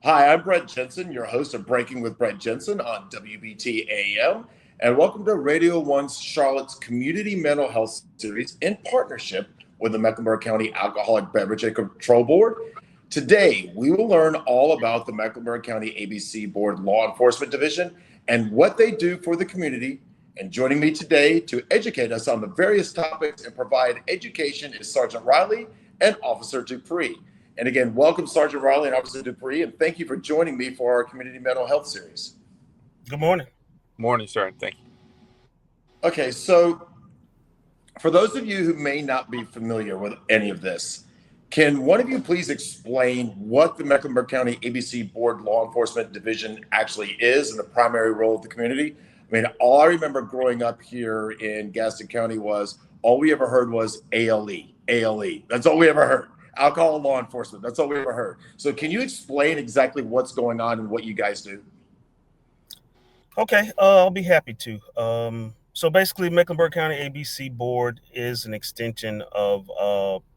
Hi, I'm Brett Jensen, your host of Breaking with Brett Jensen on WBT-AM, and welcome to Radio 1's Charlotte's Community Mental Health Series in partnership with the Mecklenburg County Alcoholic Beverage and Control Board. Today, we will learn all about the Mecklenburg County ABC Board Law Enforcement Division and what they do for the community. And joining me today to educate us on the various topics and provide education is Sergeant Riley and Officer Dupree. And again, welcome Sergeant Riley and Officer Dupree, and thank you for joining me for our Community Mental Health Series. Good morning. Morning, sir. Thank you. Okay, so for those of you who may not be familiar with any of this, can one of you please explain what the Mecklenburg County ABC Board Law Enforcement Division actually is and the primary role of the community? I mean, all I remember growing up here in Gaston County was all we ever heard was ALE. That's all we ever heard. Alcohol law enforcement. That's all we ever heard. So can you explain exactly what's going on and what you guys do? Okay, I'll be happy to. So basically, Mecklenburg County ABC Board is an extension of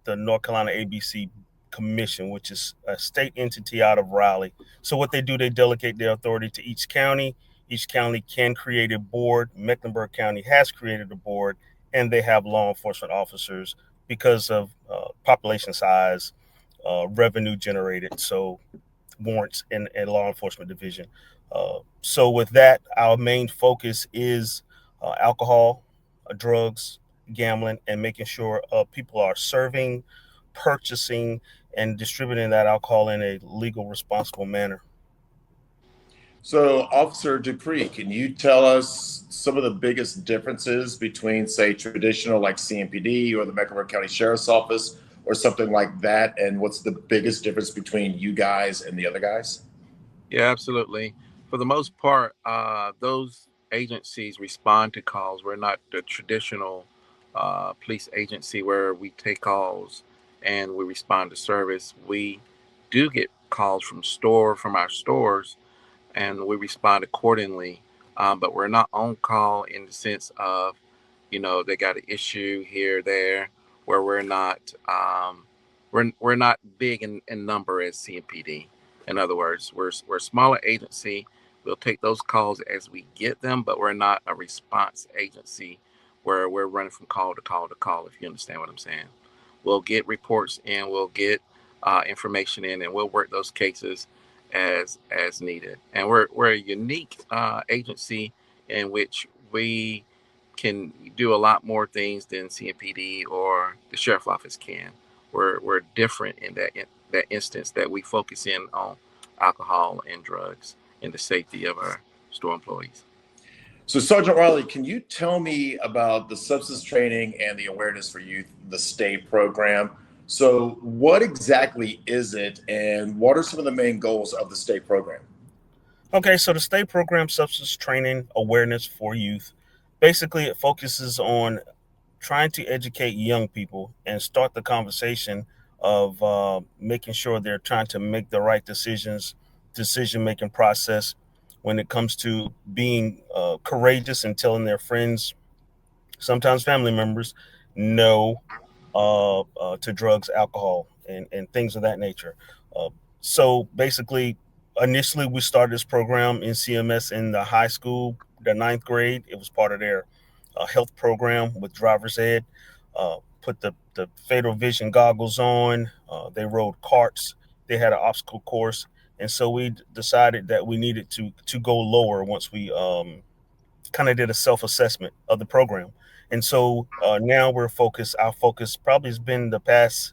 the North Carolina ABC Commission, which is a state entity out of Raleigh. So what they do, they delegate their authority to each county. Each county can create a board. Mecklenburg County has created a board, and they have law enforcement officers because of population size, revenue generated, so warrants in law enforcement division. So with that, our main focus is alcohol, drugs, gambling, and making sure people are serving, purchasing, and distributing that alcohol in a legal, responsible manner. So, Officer Dupree, can you tell us some of the biggest differences between, say, traditional like CMPD or the Mecklenburg County Sheriff's Office or something like that? And what's the biggest difference between you guys and the other guys? Yeah, absolutely. For the most part, those agencies respond to calls. We're not the traditional police agency where we take calls and we respond to service. We do get calls from our stores, and we respond accordingly. But we're not on call in the sense of, they got an issue here, there, where we're not big in number as CMPD. In other words, we're a smaller agency. We'll take those calls as we get them, but we're not a response agency where we're running from call to call to call, if you understand what I'm saying. We'll get reports in, we'll get information in, and we'll work those cases as needed. And we're a unique agency in which we can do a lot more things than CMPD or the sheriff office can. We're different in that instance, that we focus in on alcohol and drugs and the safety of our store employees. So, Sergeant Riley, can you tell me about the substance training and the awareness for youth, the state program? So what exactly is it, and what are some of the main goals of the state program? Okay, so the state program, Substance Training Awareness for Youth, basically it focuses on trying to educate young people and start the conversation of making sure they're trying to make the right decision-making process when it comes to being courageous and telling their friends, sometimes family members, no to drugs, alcohol, and things of that nature. So basically, initially we started this program in CMS in the high school, the ninth grade. It was part of their health program with driver's ed. Put the fatal vision goggles on. They rode carts. They had an obstacle course. And so we decided that we needed to go lower once we kind of did a self-assessment of the program. And so now our focus probably has been the past,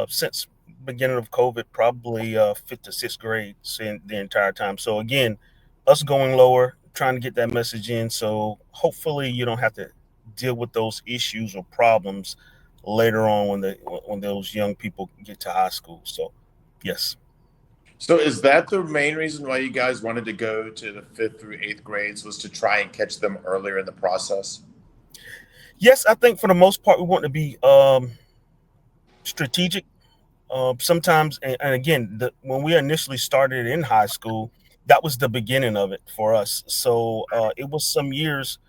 since beginning of COVID, probably fifth to sixth grade the entire time. So again, us going lower, trying to get that message in. So hopefully you don't have to deal with those issues or problems later on when those young people get to high school. So yes. So is that the main reason why you guys wanted to go to the fifth through eighth grades, was to try and catch them earlier in the process? Yes, I think for the most part we want to be strategic. Sometimes, and again, when we initially started in high school, that was the beginning of it for us. So it was some years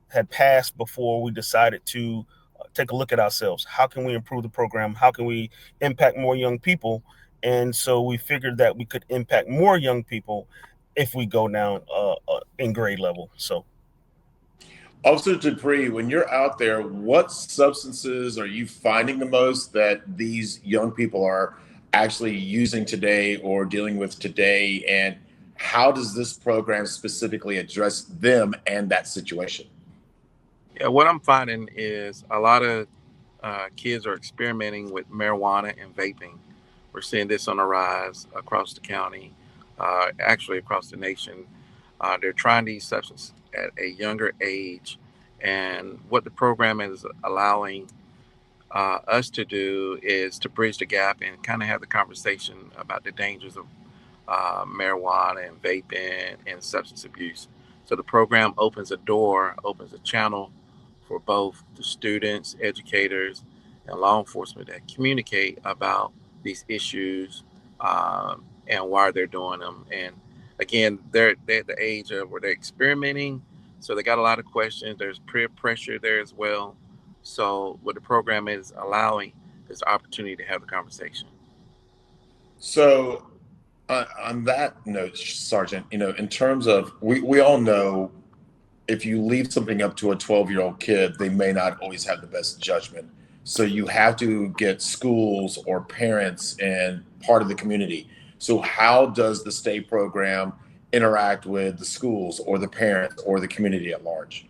had passed before we decided to take a look at ourselves. How can we improve the program? How can we impact more young people? And so we figured that we could impact more young people if we go down in grade level. So Officer Dupree, when you're out there, what substances are you finding the most that these young people are actually using today or dealing with today? And how does this program specifically address them and that situation? Yeah, what I'm finding is a lot of kids are experimenting with marijuana and vaping. We're seeing this on the rise across the county, actually across the nation. They're trying these substances at a younger age. And what the program is allowing us to do is to bridge the gap and kind of have the conversation about the dangers of marijuana and vaping and substance abuse. So the program opens a door, opens a channel for both the students, educators, and law enforcement that communicate about these issues and why they're doing them. And again, they're at the age of where they're experimenting, so they got a lot of questions. There's peer pressure there as well. So what the program is allowing is the opportunity to have the conversation. So, on that note, Sergeant, in terms of, we all know if you leave something up to a 12-year-old kid, they may not always have the best judgment. So you have to get schools or parents and part of the community. So how does the state program interact with the schools or the parents or the community at large?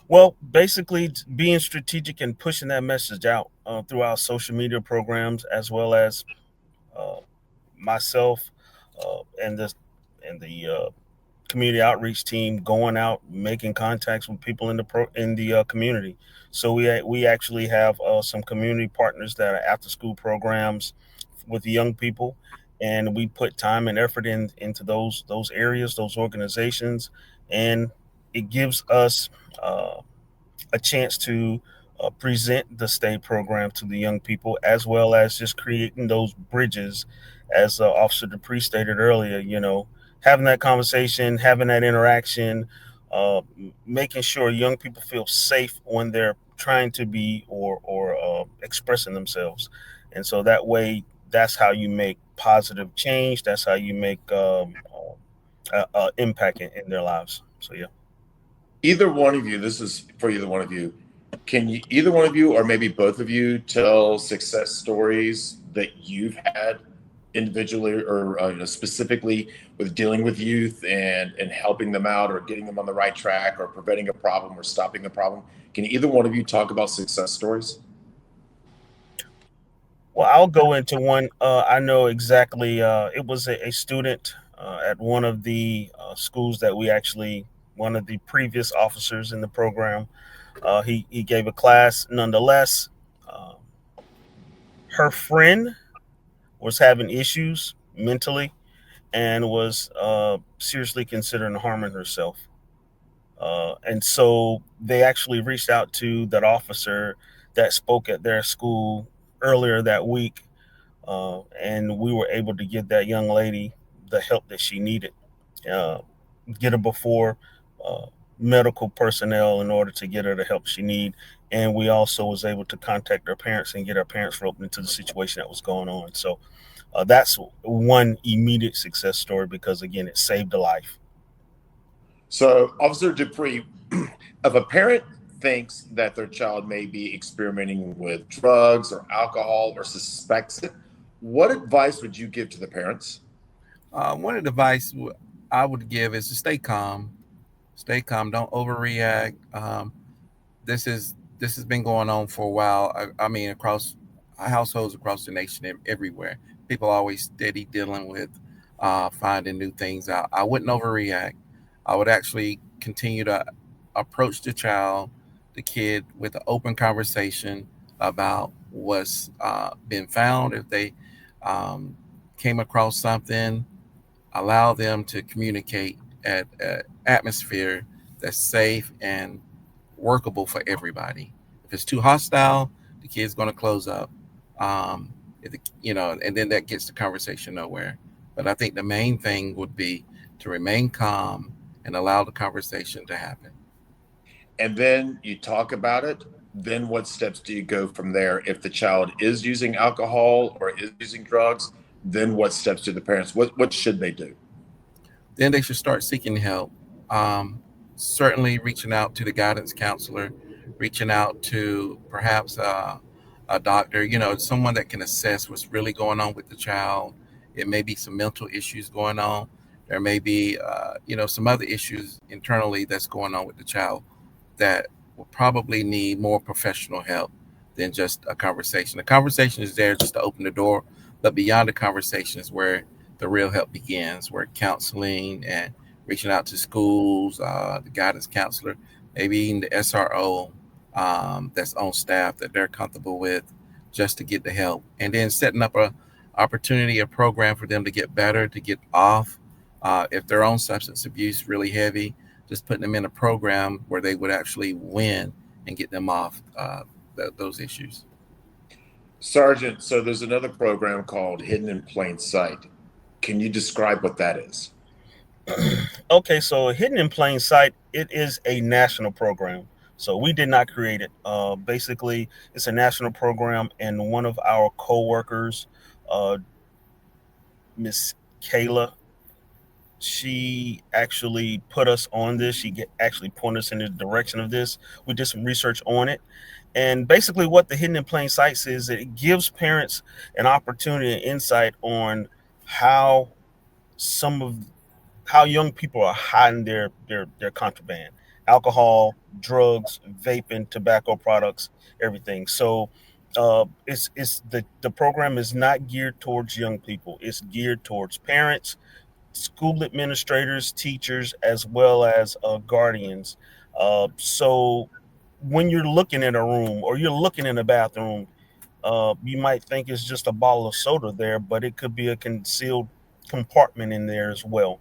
well, basically being strategic and pushing that message out through our social media programs, as well as uh, myself and the community outreach team going out, making contacts with people in the community. So we actually have some community partners that are after school programs with the young people, and we put time and effort into those areas, those organizations, and it gives us a chance to present the state program to the young people, as well as just creating those bridges, as Officer Dupree stated earlier. Having that conversation, having that interaction, making sure young people feel safe when they're trying to be or expressing themselves, and so that way, that's how you make positive change. That's how you make impact in their lives. So yeah. Either one of you, this is for either one of you. Can you, either one of you, or maybe both of you, tell success stories that you've had individually or specifically with dealing with youth and helping them out or getting them on the right track or preventing a problem or stopping a problem? Can either one of you talk about success stories? Well, I'll go into one. I know exactly. It was a student at one of the schools that one of the previous officers in the program. He gave a class. Nonetheless, uh, her friend was having issues mentally and was seriously considering harming herself. And so they actually reached out to that officer that spoke at their school earlier that week, and we were able to give that young lady the help that she needed, uh, get her before uh, medical personnel in order to get her the help she need. And we also was able to contact her parents and get her parents roped into the situation that was going on. So that's one immediate success story because again, it saved a life. So, Officer Dupree, if a parent thinks that their child may be experimenting with drugs or alcohol or suspects it, what advice would you give to the parents? One advice I would give is to stay calm. Stay calm. Don't overreact. This has been going on for a while. I mean, across households across the nation, everywhere. People are always steady dealing with finding new things out. I wouldn't overreact. I would actually continue to approach the kid, with an open conversation about what's been found. If they um, came across something, allow them to communicate at an atmosphere that's safe and workable for everybody. If it's too hostile, the kid's going to close up. And then that gets the conversation nowhere. But I think the main thing would be to remain calm and allow the conversation to happen. And then you talk about it. then what steps do you go from there? If the child is using alcohol or is using drugs, then what steps do the parents, what should they do? Then they should start seeking help. Um, Certainly reaching out to the guidance counselor, reaching out to perhaps a doctor, someone that can assess what's really going on with the child. It may be some mental issues going on. There may be, some other issues internally that's going on with the child that will probably need more professional help than just a conversation. The conversation is there just to open the door, but beyond the conversation is where the real help begins, where counseling and reaching out to schools, the guidance counselor, maybe even the SRO that's on staff that they're comfortable with, just to get the help, and then setting up a opportunity, a program for them to get better, to get off. If they're on substance abuse really heavy, just putting them in a program where they would actually win and get them off those issues. Sergeant, so there's another program called Hidden in Plain Sight. Can you describe what that is? Okay, so Hidden in Plain Sight, it is a national program. So we did not create it. Basically, it's a national program, and one of our coworkers, uh, Miss Kayla, she actually put us on this. Actually pointed us in the direction of this. We did some research on it, and basically, what the Hidden in Plain Sight is, it gives parents an opportunity and insight on how some of how young people are hiding their contraband, alcohol, drugs, vaping, tobacco products, everything. So it's the program is not geared towards young people. It's geared towards parents, school administrators, teachers, as well as guardians. So when you're looking in a room or you're looking in a bathroom, you might think it's just a bottle of soda there, but it could be a concealed compartment in there as well,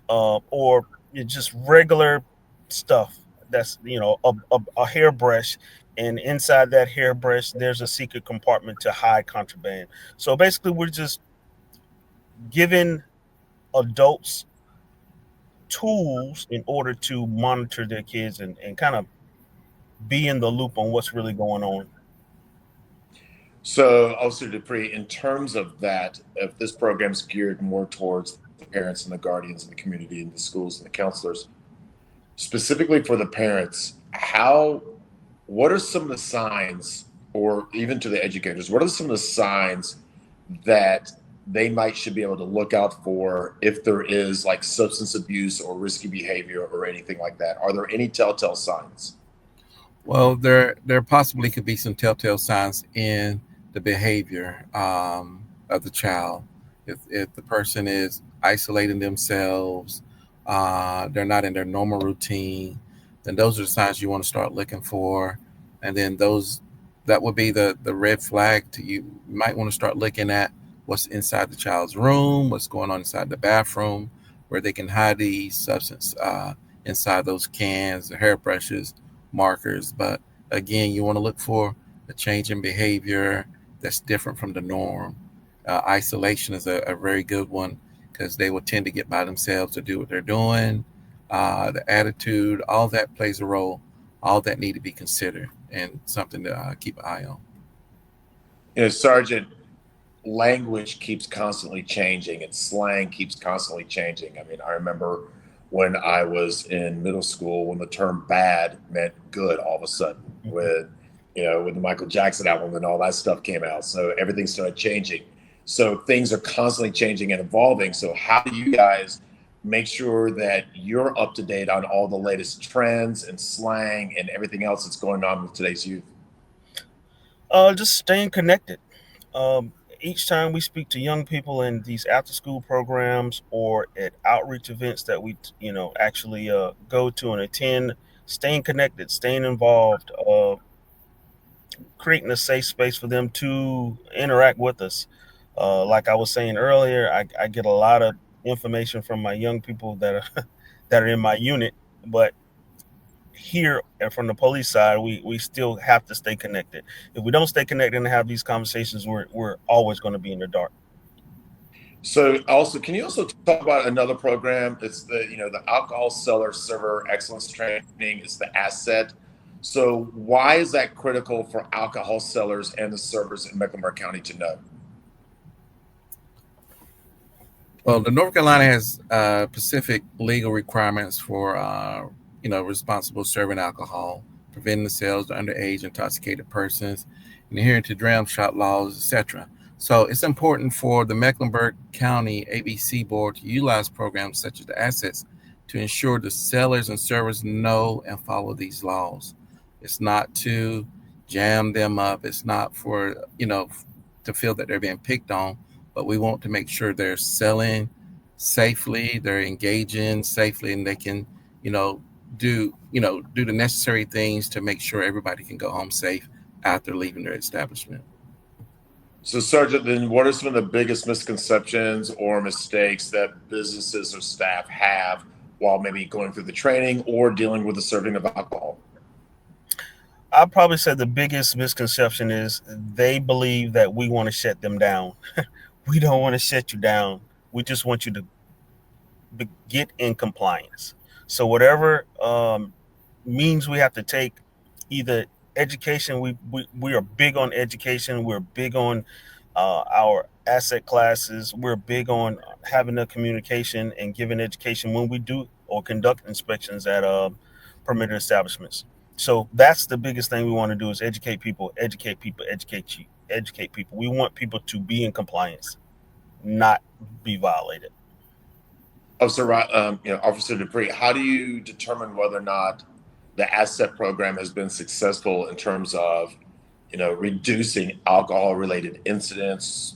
or it's just regular stuff. That's a hairbrush, and inside that hairbrush, there's a secret compartment to hide contraband. So basically, we're just giving adults tools in order to monitor their kids and kind of be in the loop on what's really going on. So, Officer Dupree, in terms of that, if this program's geared more towards the parents and the guardians in the community and the schools and the counselors, specifically for the parents, what are some of the signs, or even to the educators, what are some of the signs that they should be able to look out for if there is like substance abuse or risky behavior or anything like that? Are there any telltale signs? Well, there possibly could be some telltale signs in the behavior of the child. If the person is isolating themselves, they're not in their normal routine, then those are the signs you want to start looking for. And then that would be the red flag to you. You might want to start looking at what's inside the child's room, what's going on inside the bathroom, where they can hide these substance inside those cans, the hairbrushes, markers. But again, you want to look for a change in behavior that's different from the norm. Isolation is a very good one because they will tend to get by themselves to do what they're doing. The attitude, all that plays a role. All that need to be considered and something to keep an eye on. Sergeant, language keeps constantly changing and slang keeps constantly changing. I mean, I remember when I was in middle school when the term bad meant good all of a sudden with the Michael Jackson album and all that stuff came out. So everything started changing. So things are constantly changing and evolving. So how do you guys make sure that you're up to date on all the latest trends and slang and everything else that's going on with today's youth? Just staying connected. Each time we speak to young people in these after school programs or at outreach events that we, actually go to and attend, staying connected, staying involved, creating a safe space for them to interact with us. Like I was saying earlier, I get a lot of information from my young people that are that are in my unit, but here and from the police side, we still have to stay connected. If we don't stay connected and have these conversations, we're always going to be in the dark. So also, can you also talk about another program? It's the alcohol seller server excellence training. It's the asset. So why is that critical for alcohol sellers and the servers in Mecklenburg County to know? Well, the North Carolina has specific legal requirements for responsible serving alcohol, preventing the sales to underage intoxicated persons, and adhering to dram shop laws, etc. So it's important for the Mecklenburg County ABC Board to utilize programs such as the assets to ensure the sellers and servers know and follow these laws. It's not to jam them up. It's not for, to feel that they're being picked on, but we want to make sure they're selling safely, they're engaging safely, and they can, you know, do the necessary things to make sure everybody can go home safe after leaving their establishment. So, Sergeant, then what are some of the biggest misconceptions or mistakes that businesses or staff have while maybe going through the training or dealing with the serving of alcohol? I'd probably say the biggest misconception is they believe that we want to shut them down. We don't want to shut you down. We just want you to get in compliance. So whatever means we have to take, either education, we are big on education. We're big on our asset classes. We're big on having the communication and giving education when we do or conduct inspections at permitted establishments. So that's the biggest thing we want to do is educate people, educate people, educate people. We want people to be in compliance, not be violated. Officer Dupree, how do you determine whether or not the asset program has been successful in terms of, reducing alcohol-related incidents,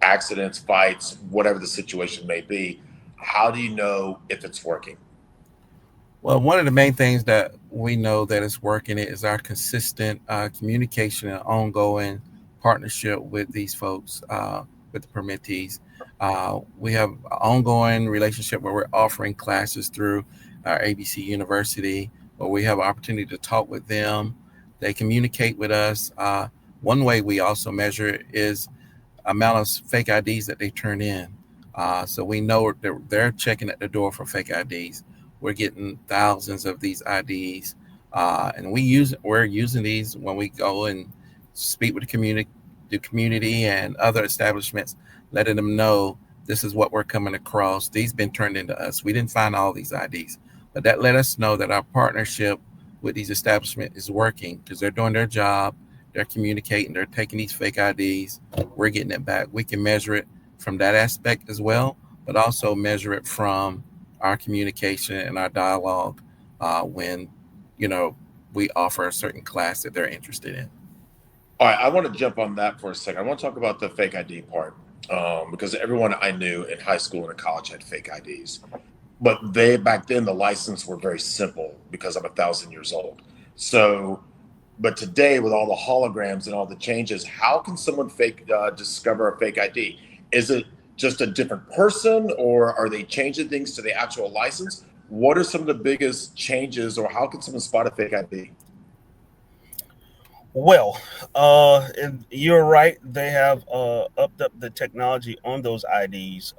accidents, fights, whatever the situation may be? How do you know if it's working? Well, one of the main things that we know that is working is our consistent communication and ongoing partnership with these folks, with the permittees. We have an ongoing relationship where we're offering classes through our ABC University, where we have an opportunity to talk with them. They communicate with us. One way we also measure is amount of fake IDs that they turn in. So we know they're checking at the door for fake IDs. We're getting thousands of these IDs, and we're using these when we go and speak with the community and other establishments, letting them know this is what we're coming across. These been turned into us. We didn't find all these IDs, but that let us know that our partnership with these establishments is working because they're doing their job. They're communicating. They're taking these fake IDs. We're getting it back. We can measure it from that aspect as well, but also measure it from our communication and our dialogue when we offer a certain class that they're interested in. All right, I want to jump on that for a second. I want to talk about the fake ID part because everyone I knew in high school and in college had fake IDs. But back then, the license were very simple because I'm 1,000 years old. So, but today, with all the holograms and all the changes, how can someone discover a fake ID? Is it just a different person, or are they changing things to the actual license? What are some of the biggest changes, or how can someone spot a fake ID? Well, you're right. They have upped up the technology on those IDs.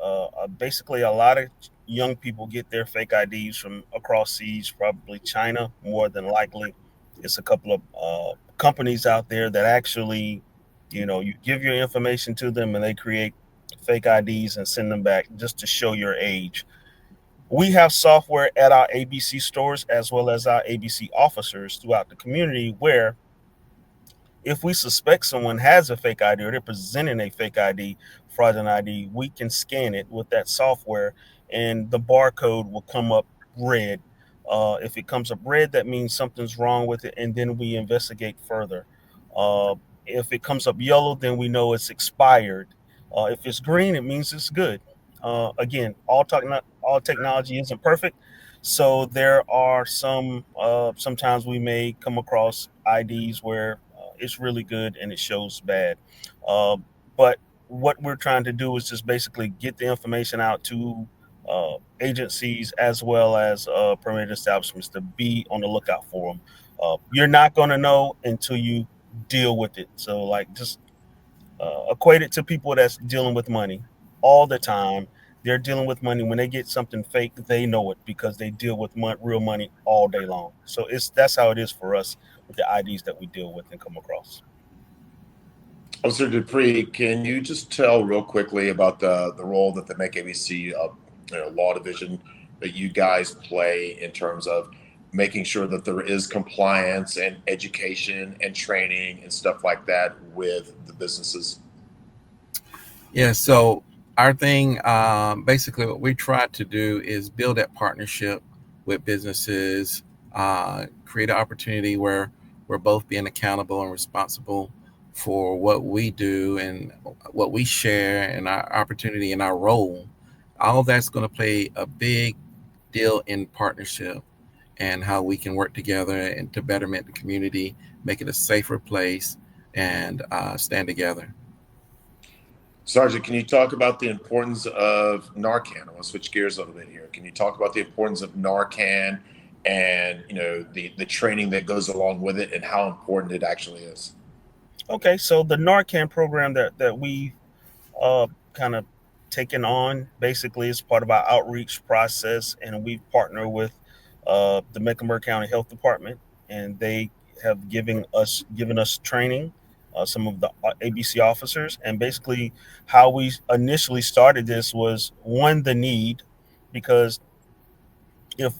Basically, a lot of young people get their fake IDs from across seas, probably China, more than likely. It's a couple of companies out there that actually, you give your information to them and they create fake IDs and send them back just to show your age. We have software at our ABC stores as well as our ABC officers throughout the community where if we suspect someone has a fake ID or they're presenting a fake ID, fraudulent ID, we can scan it with that software and the barcode will come up red. If it comes up red, that means something's wrong with it, and then we investigate further. Uh, if it comes up yellow, then we know it's expired. If it's green, it means it's good. Again, all technology isn't perfect, so there are sometimes we may come across IDs where it's really good and it shows bad. Uh, but what we're trying to do is just basically get the information out to agencies as well as permitted establishments to be on the lookout for them. You're not going to know until you deal with it. So, like, just equate it to people that's dealing with money all the time. They're dealing with money. When they get something fake, they know it because they deal with real money all day long. So that's how it is for us. the IDs that we deal with and come across. Officer Dupree, can you just tell real quickly about the role that the MEC law division that you guys play in terms of making sure that there is compliance and education and training and stuff like that with the businesses? Yeah, so our thing, basically, what we try to do is build that partnership with businesses, create an opportunity where we're both being accountable and responsible for what we do and what we share and our opportunity and our role. All that's going to play a big deal in partnership and how we can work together and to betterment the community, make it a safer place, and stand together. Sergeant, can you talk about the importance of Narcan? I want to switch gears a little bit here. Can you talk about the importance of Narcan and the training that goes along with it and how important it actually is? Okay, so the Narcan program that we kind of taken on basically is part of our outreach process, and we partner with the Mecklenburg County Health Department, and they have given us training, some of the ABC officers, and basically how we initially started this was one, the need, because if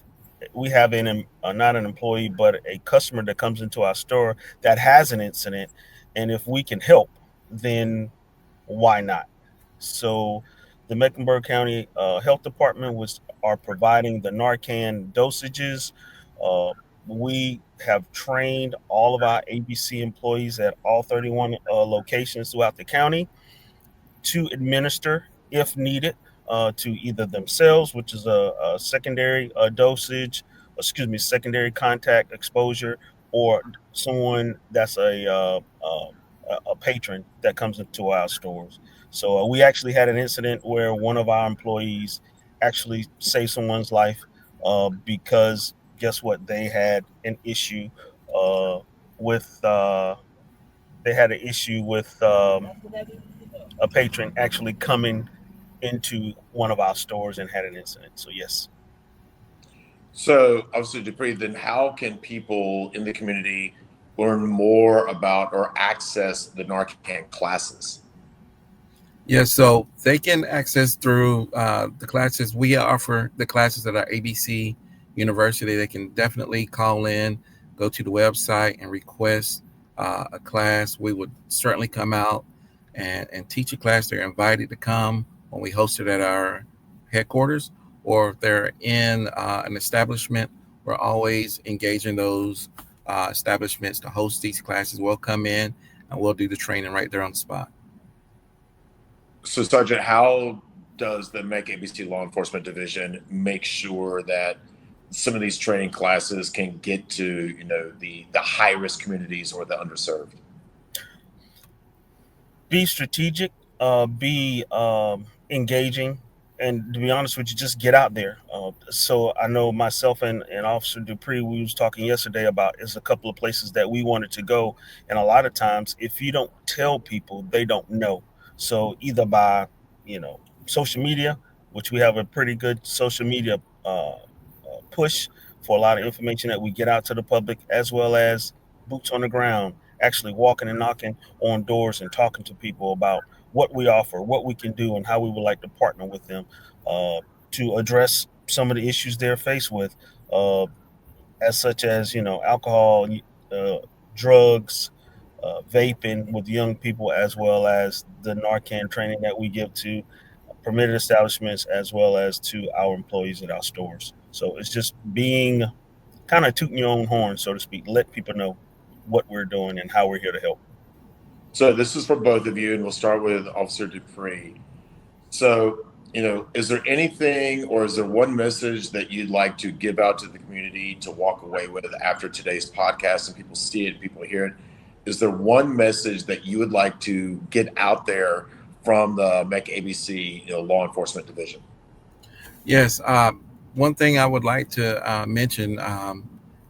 we have not an employee but a customer that comes into our store that has an incident, and if we can help, then why not? So the Mecklenburg County Health Department are providing the Narcan dosages. Uh, we have trained all of our ABC employees at all 31 locations throughout the county to administer, if needed, to either themselves, which is a secondary dosage, secondary contact exposure, or someone that's a patron that comes into our stores. So we actually had an incident where one of our employees actually saved someone's life because guess what? They had an issue with they had an issue with a patron actually coming into one of our stores and had an incident. So yes. So, Officer Dupree, then how can people in the community learn more about or access the Narcan classes? Yeah, so they can access through the classes. We offer the classes at our ABC University. They can definitely call in, go to the website, and request a class. We would certainly come out and teach a class. They're invited to come when we host it at our headquarters, or if they're in an establishment, we're always engaging those establishments to host these classes. We'll come in and we'll do the training right there on the spot. So, Sergeant, how does the MEC ABC Law Enforcement Division make sure that some of these training classes can get to the high risk communities or the underserved? Be strategic, be engaging, and to be honest with you, just get out there. So I know myself and Officer Dupree, we was talking yesterday about is a couple of places that we wanted to go, and a lot of times if you don't tell people, they don't know. So either by social media, which we have a pretty good social media push for a lot of information that we get out to the public, as well as boots on the ground, actually walking and knocking on doors and talking to people about what we offer, what we can do, and how we would like to partner with them to address some of the issues they're faced with, as such as alcohol, uh, drugs, vaping with young people, as well as the Narcan training that we give to permitted establishments as well as to our employees at our stores. So it's just being kind of tooting your own horn, so to speak, let people know what we're doing and how we're here to help. So this is for both of you, and we'll start with Officer Dupree. So, is there anything or is there one message that you'd like to give out to the community to walk away with after today's podcast and people see it, people hear it? Is there one message that you would like to get out there from the MEC ABC Law Enforcement Division? Yes. One thing I would like to mention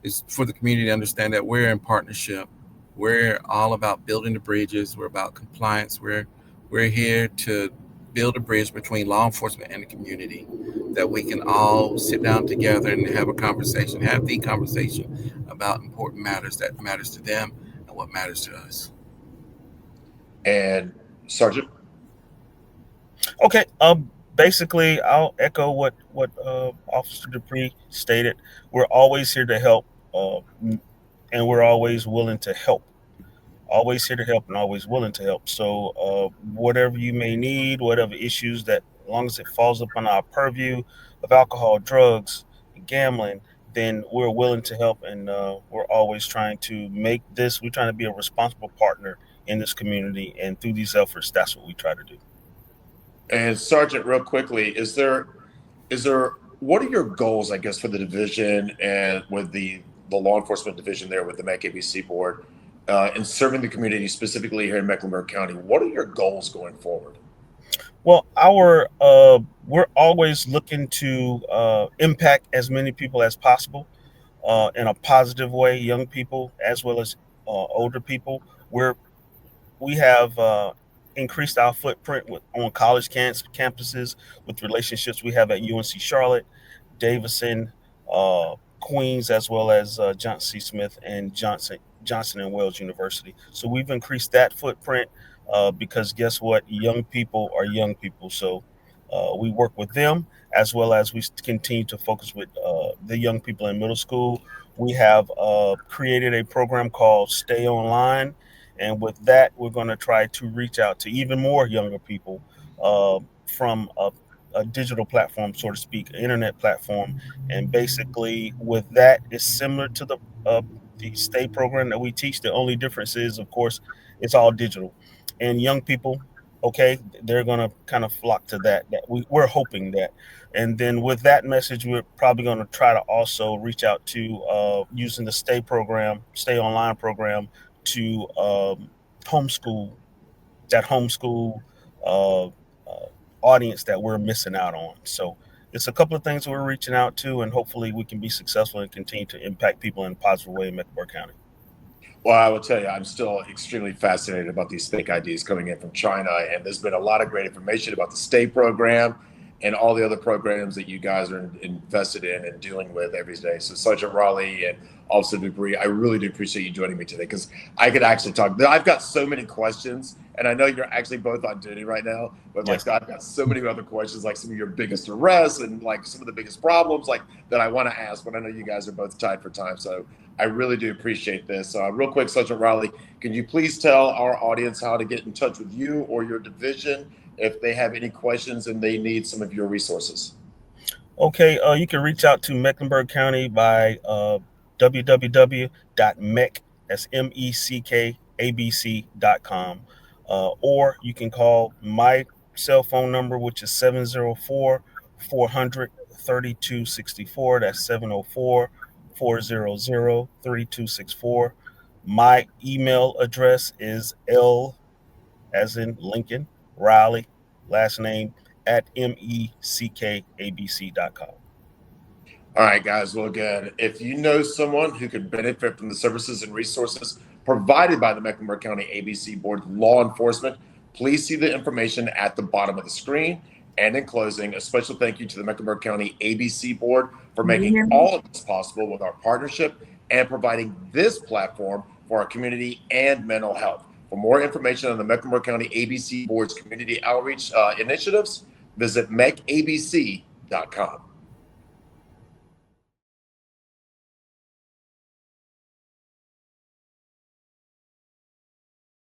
is for the community to understand that we're in partnership. We're all about building the bridges. We're about compliance. We're here to build a bridge between law enforcement and the community, that we can all sit down together and have the conversation about important matters that matters to them and what matters to us. And Sergeant? Okay. Basically, I'll echo what Officer Dupree stated. We're always here to help, and we're always willing to help. Always here to help and always willing to help. So, whatever you may need, whatever issues that, as long as it falls upon our purview of alcohol, drugs, gambling, then we're willing to help, and we're always trying to make this. We're trying to be a responsible partner in this community, and through these efforts, that's what we try to do. And Sergeant, real quickly, is there what are your goals, I guess, for the division and with the law enforcement division there with the MEC ABC board in serving the community specifically here in Mecklenburg County? What are your goals going forward? Well, we're always looking to impact as many people as possible in a positive way, young people as well as older people. We have increased our footprint on college campuses with relationships we have at UNC Charlotte, Davidson, Queens, as well as Johnson C. Smith and Johnson and Wales University. So we've increased that footprint because guess what? Young people are young people. So we work with them as well as we continue to focus with the young people in middle school. We have created a program called Stay Online. And with that, we're going to try to reach out to even more younger people from a digital platform, so to speak, an internet platform. And basically, with that, it's similar to the state program that we teach. The only difference is, of course, it's all digital. And young people, okay, they're going to kind of flock to that. We're hoping that. And then with that message, we're probably going to try to also reach out to using the Stay Online program to homeschool uh, audience that we're missing out on. So it's a couple of things we're reaching out to, and hopefully we can be successful and continue to impact people in a positive way in Mecklenburg County. Well, I will tell you, I'm still extremely fascinated about these fake IDs coming in from China, and there's been a lot of great information about the state program and all the other programs that you guys are invested in and dealing with every day. So Sergeant Raleigh and Officer Dupree, I really do appreciate you joining me today because I could actually talk. I've got so many questions, and I know you're actually both on duty right now, but like I've got so many other questions, like some of your biggest arrests and like some of the biggest problems like that I want to ask, but I know you guys are both tied for time. So I really do appreciate this. Real quick, Sergeant Raleigh, can you please tell our audience how to get in touch with you or your division if they have any questions and they need some of your resources? Okay, you can reach out to Mecklenburg County by www.meckabc.com, or you can call my cell phone number, which is 704-400-3264. That's 704-400-3264. My email address is L as in Lincoln, Riley, last name at meckabc.com. All right, guys. Well, again, if you know someone who could benefit from the services and resources provided by the Mecklenburg County ABC Board of Law Enforcement, please see the information at the bottom of the screen. And in closing, a special thank you to the Mecklenburg County ABC Board for making all of this possible with our partnership and providing this platform for our community and mental health. For more information on the Mecklenburg County ABC Board's community outreach initiatives, visit meckabc.com.